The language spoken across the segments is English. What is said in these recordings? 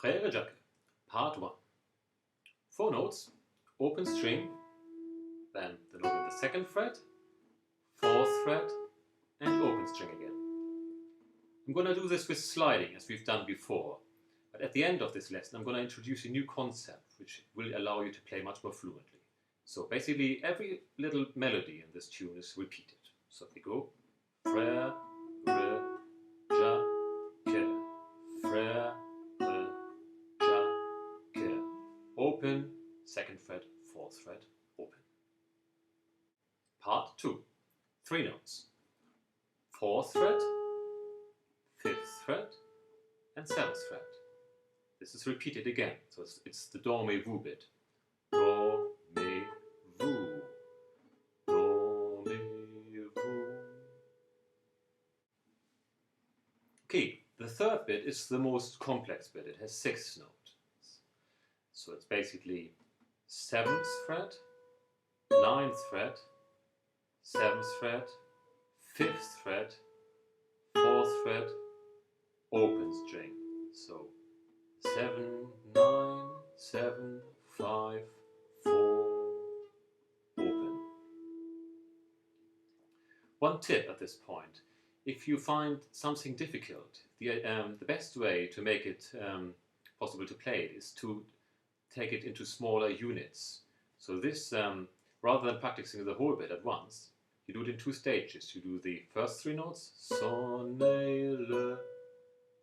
Frère Jacques, Part 1. 4 notes, open string, then the note in the second fret, 4th fret, and open string again. I'm going to do this with sliding as we've done before, but at the end of this lesson I'm going to introduce a new concept which will allow you to play much more fluently. So basically every little melody in this tune is repeated. So if we go Frère, Re, Jacques, Frère, Re, Jacques, open, second fret, 4th fret, open. Part 2. 3 notes. 4th fret, 5th fret, and 7th fret. This is repeated again, so it's the do, mi, vu bit. Do, mi, vu. Do, mi, vu. Okay, the third bit is the most complex bit. It has 6 notes. So it's basically 7th fret, 9th fret, 7th fret, 5th fret, 4th fret, open string. So 7, 9, 7, 5, 4, open. One tip at this point: if you find something difficult, the best way to make it possible to play it is to take it into smaller units. So this, rather than practicing the whole bit at once, you do it in 2 stages. You do the first 3 notes, son, le,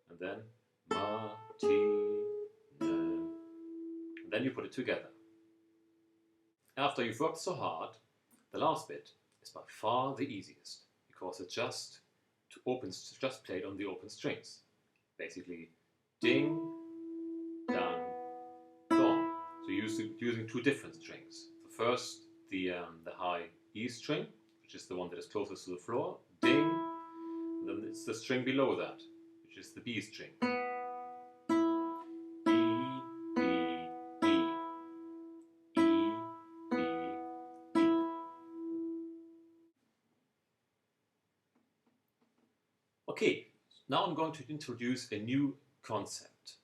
and then ma, ti, ne, and then you put it together. After you've worked so hard, the last bit is by far the easiest, because it's just played on the open strings. Basically, ding, dang, dong. So using 2 different strings. The first, the high E string, which is the one that is closest to the floor, ding, and then it's the string below that, which is the B string. E, B, E, E, B, E. Okay, now I'm going to introduce a new concept,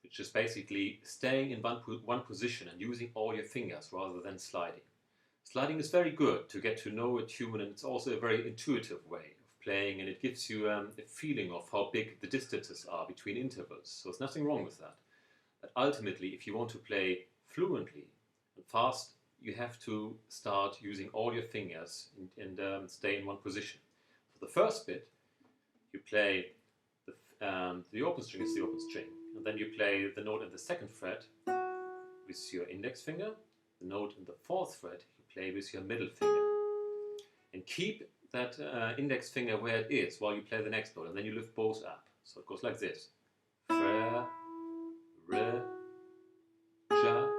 which is basically staying in one position and using all your fingers rather than sliding. Sliding is very good to get to know a tune, and it's also a very intuitive way of playing, and it gives you a feeling of how big the distances are between intervals. So there's nothing wrong with that. But ultimately, if you want to play fluently and fast, you have to start using all your fingers and stay in one position. For the first bit, you play the open string is the open string, and then you play the note in the second fret with your index finger, the note in the 4th fret you play with your middle finger, and keep that index finger where it is while you play the next note, and then you lift both up. So it goes like this: Frère, Re, Jacques,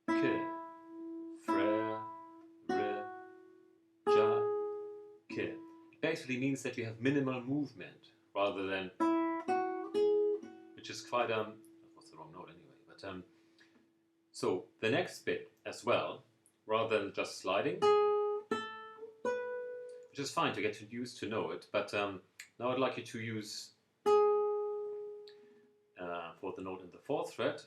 Frère, Re, Jacques. It basically means that you have minimal movement rather than, which is quite what's the wrong note anyway, but so the next bit as well, rather than just sliding, which is fine to get used to know it, but now I'd like you to use for the note in the 4th fret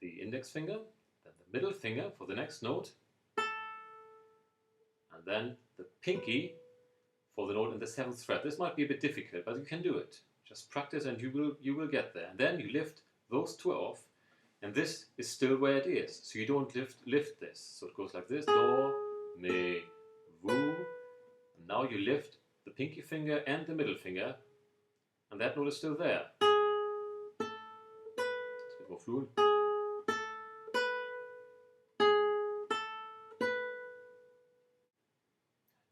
the index finger, then the middle finger for the next note, and then the pinky for the note in the 7th fret. This might be a bit difficult, but you can do it. Just practice and you will get there. And then you lift those 2 off, and this is still where it is. So you don't lift this. So it goes like this: do, mi, vu. And now you lift the pinky finger and the middle finger, and that note is still there. It's a bit more fluid.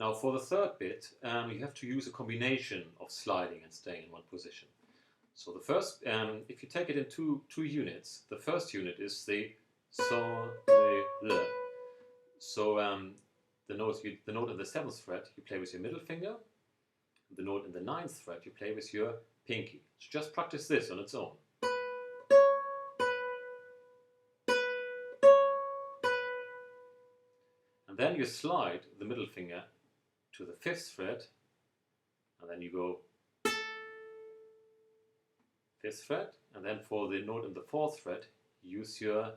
Now for the third bit, you have to use a combination of sliding and staying in one position. So the first, if you take it in two units, the first unit is the sol, re, le. So the note in the 7th fret you play with your middle finger, the note in the 9th fret you play with your pinky. So just practice this on its own. And then you slide the middle finger to the 5th fret, and then you go 5th fret, and then for the note in the fourth fret, use your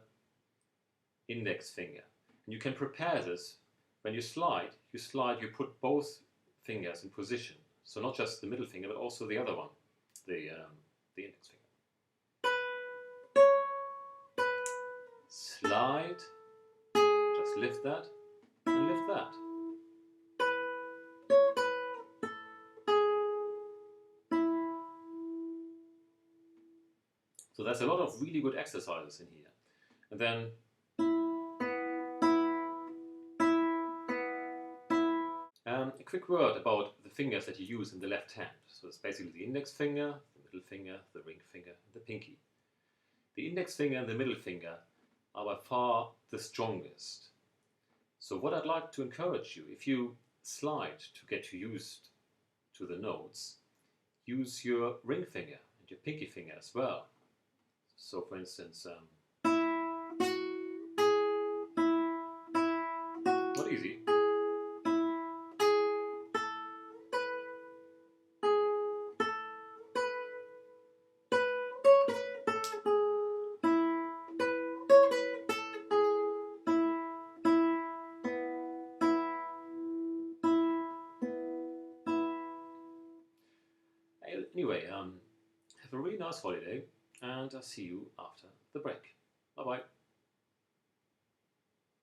index finger. And you can prepare this. When you slide, you put both fingers in position. So not just the middle finger, but also the other one, the index finger. Slide, just lift that, and lift that. So there's a lot of really good exercises in here. And then a quick word about the fingers that you use in the left hand. So it's basically the index finger, the middle finger, the ring finger, and the pinky. The index finger and the middle finger are by far the strongest. So what I'd like to encourage you, if you slide to get you used to the notes, use your ring finger and your pinky finger as well. So for instance, not easy. Anyway, have a really nice holiday, and I'll see you after the break. Bye-bye.